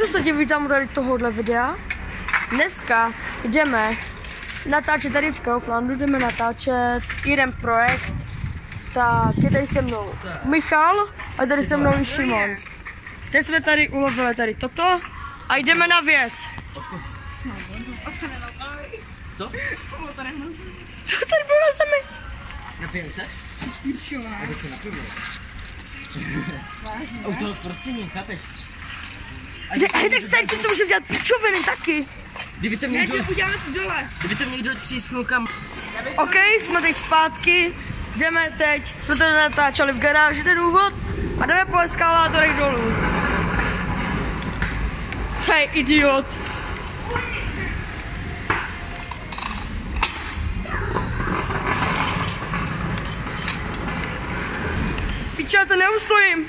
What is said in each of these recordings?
zase tě vítám tady tohohle videa. Dneska jdeme natáčet tady v Kauflandu, jdeme natáčet jeden projekt. Tak je tady se mnou Michal a tady se mnou i Šimon. Teď jsme tady ulovili tady toto a jdeme na věc. Co? Co tady bylo na zemi? Napijeme se? Já bych se napil. U toho prostředí, chápeš? Hej, tak stejně to můžeme dělat pičoviny taky. Kdyby to někdo třísknul kam. OK, jsme teď zpátky. Jdeme teď, jsme to natáčeli v garáži ten úvod a jdeme po eskalátorech dolů. Hej, idiot. Pičo, já to neustojím.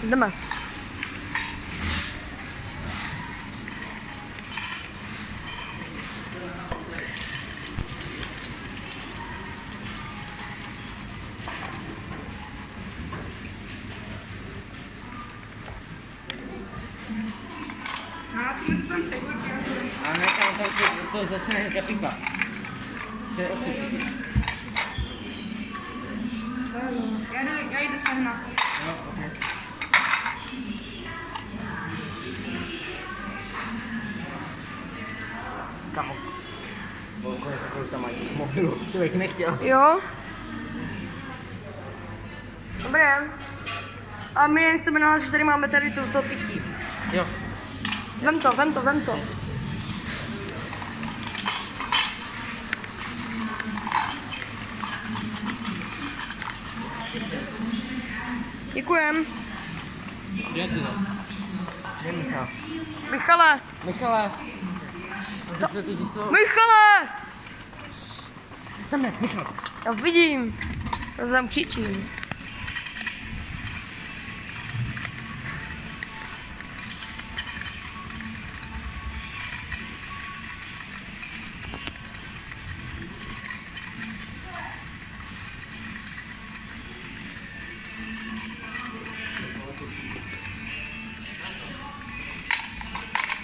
Jdeme. A nechám tam to začne hnedka pípat. To je odsud. Já jdu sehnat. Jo, ok. Kamo. Konec jako tam mají mobilu. To bych nechtěl. Jo. Dobré. A my jen chceme nahlásit, že tady máme tady to pití. Jo. Vem to. Děkujem. Kde je ty to? Kde je Michal? Michale! Michale! Michale! Tam ne, Michal. Já vidím. Já tam křičím.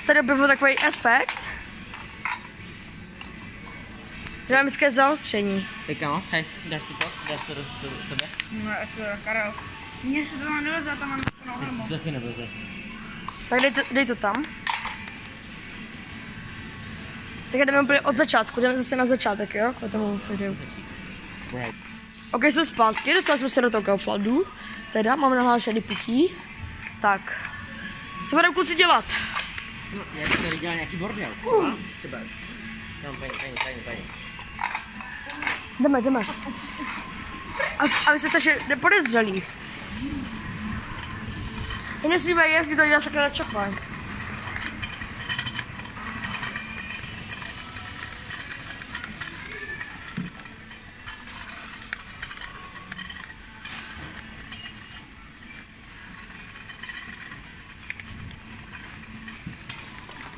Tady byl takový efekt. Že mám vždycky zaostření. Ty kamo, hej, dáš ti to? Dáš to do sebe? No, já se Karel. Mně se to tam neleze, tam mám to na hrmu. To taky nevleze. Tak dej to tam. Tak jdeme úplně od začátku, jdeme zase na začátek, jo? K tomu videu. Right. OK, jsme zpátky, dostali jsme se do toho Kauflandu. Teda, máme nahlášený pití. Tak. Co budou kluci dělat? No, já bych tady dělal nějaký bordel. Třeba. Tam, paní. Jdeme. A vy jste strašně nepodezřelí. I nesmíme jezdit do takhle na čopák.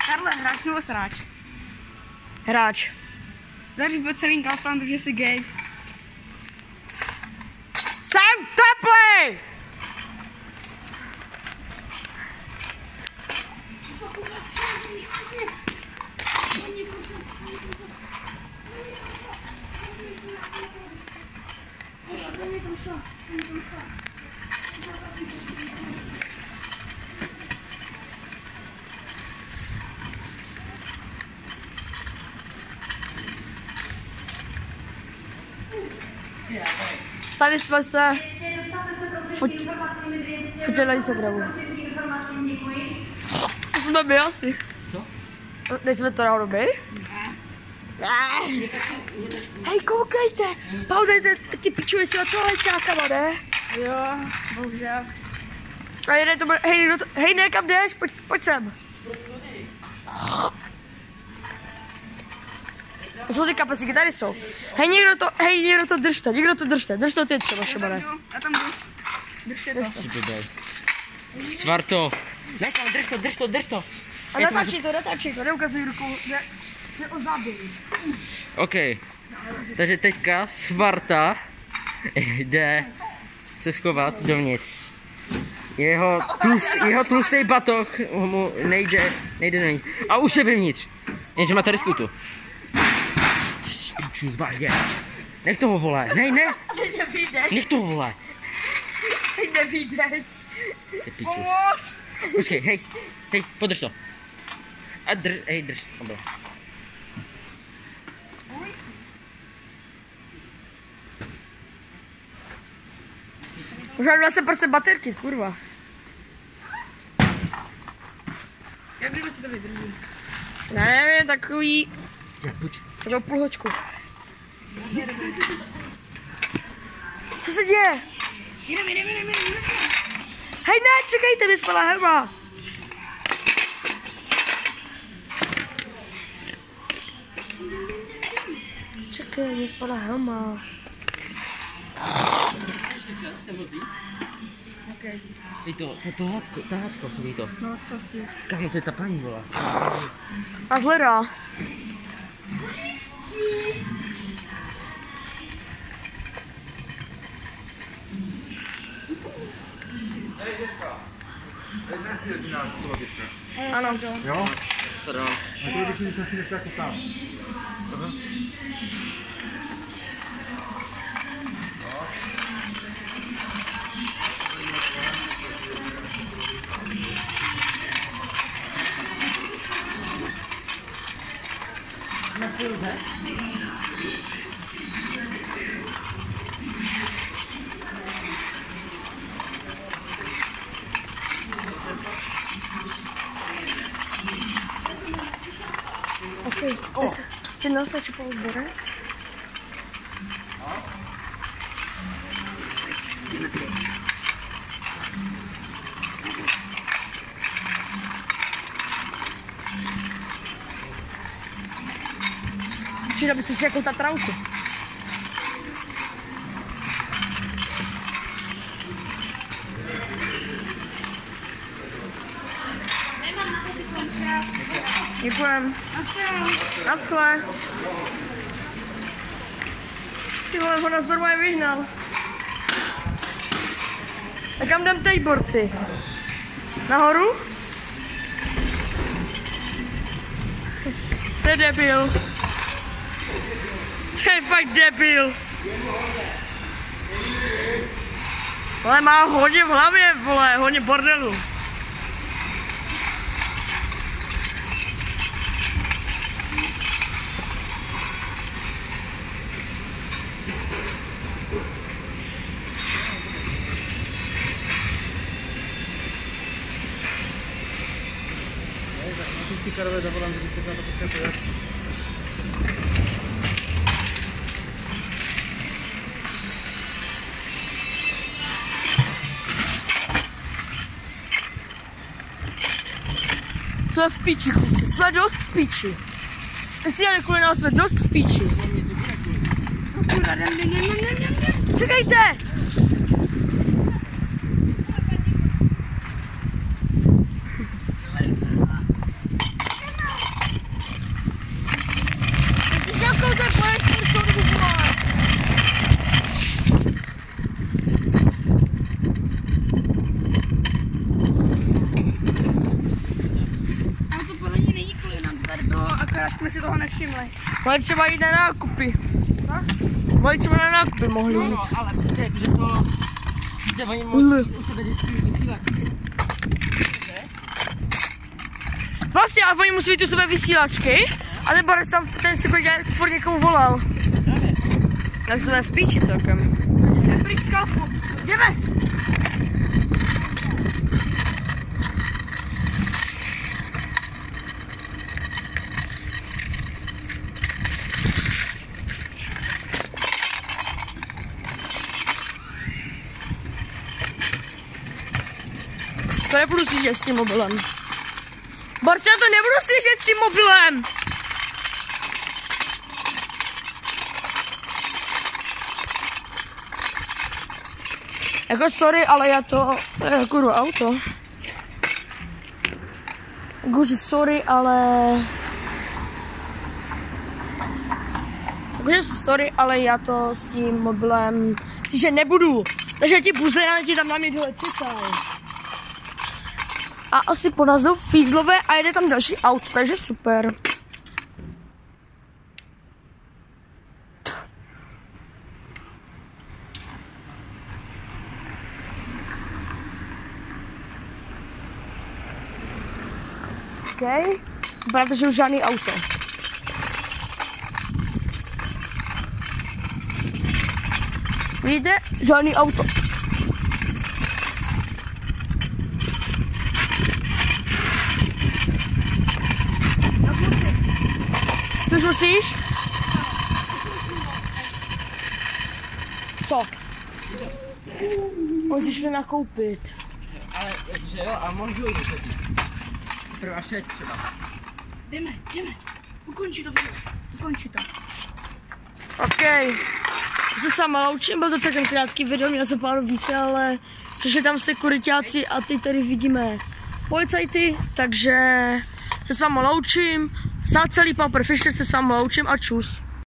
Karle, hráč nebo sráč? Hráč. Zaříď po celým Kauflandu, že jsi gay. Jsem teplý! Tady jsme se fotili na Instagramu. To jsme my asi. Co? Nejsme to náhodou my? Ne. Hej, koukejte! Paudejte ty pičuji si na toaleťákama, ne? Jo, bohužel. A jede to, hej, někam jdeš? Pojď sem. To jsou ty kapesíky, tady jsou. Hej, někdo to držte, drž to ty třeba, Šimone. Já tam jdu. Drž to. Svarto. Nechám, drž to. A natáčej to, neukazuj rukou, jde o záběry. OK. Takže teďka Svarta jde se schovat dovnitř. Jeho tlustý batoh mu nejde dovnitř. A už je vevnitř. Jenže má tady skutu. Piču, zbáhdě. Nech toho, vole. Ne. Teď nevídeš. Nech toho, vole. Teď nevídeš. Pomoc! Počkej, hej, podrž to. A drž. Dobré. Už mám 20% baterky, kurva. Jak dlouho ti to vydrží? Já nevím, takový... Pojď. Takovou půl hoďku. Co se děje? Jdeme. Hej, ne, čekejte, mi spadla helma. Čekej, mi spadla helma. Okay. Dej to hátko, dej to. No co si? Kámo, to je ta paní, vole. A zhledá. Ano. Jo? Pardon. A to bych si něco jako tam. Okej, ty nastačí pouzborec? Či by si jakou Tatranku. Děkujem. Naschle. Ty vole, ho nás normálně vyhnal. A kam jdem teď, borci? Nahoru? To je debil. To je fakt debil. Ale má hodně v hlavě, vole, hodně bordelu. Karové zavolám, že byste na to potřebuje. Jsme v píči, kluci, jsme dost v píči. Jestli kvůli nás jsme dost v píči. Čekejte! Akorát jsme si toho nevšimli. Mohli třeba jít na nákupy. Mohli třeba na nákupy mohli jít. No, ale přece jakože to... Přece oni moc u sebe vždycky vysílačky. Vlastně, a oni musí být u sebe vysílačky, a ten Boris tam ten si furt někomu volal. Tak jsme v píči celkem. Jdeme pryč z kalfu. Jdeme! To nebudu sjíždět s tím mobilem. Borci, já to nebudu sjíždět s tím mobilem! Jako sorry, ale já to jako jdu auto. Jakože sorry, ale... Takže sorry, ale já to s tím mobilem že nebudu. Takže ti buzeráni tam na mě dole čekají. A asi po nás jdou fízlové a jede tam další auto, takže super. OK, protože už žádný auto. Vidíte? Žádný auto. Ty už musíš? Co? On si šli nakoupit. Ale, že jo, a můžu jít to říct. Prvá šeť třeba. Jdeme. Ukončí to video. Ukončí to. OK. Se s váma loučím, byl to celkem krátký video, měl jsem pár více, ale přišli tam sekuritáci a teď tady vidíme policajty, takže se s váma loučím. Za celý Pamper Fisher se s váma loučím a čus.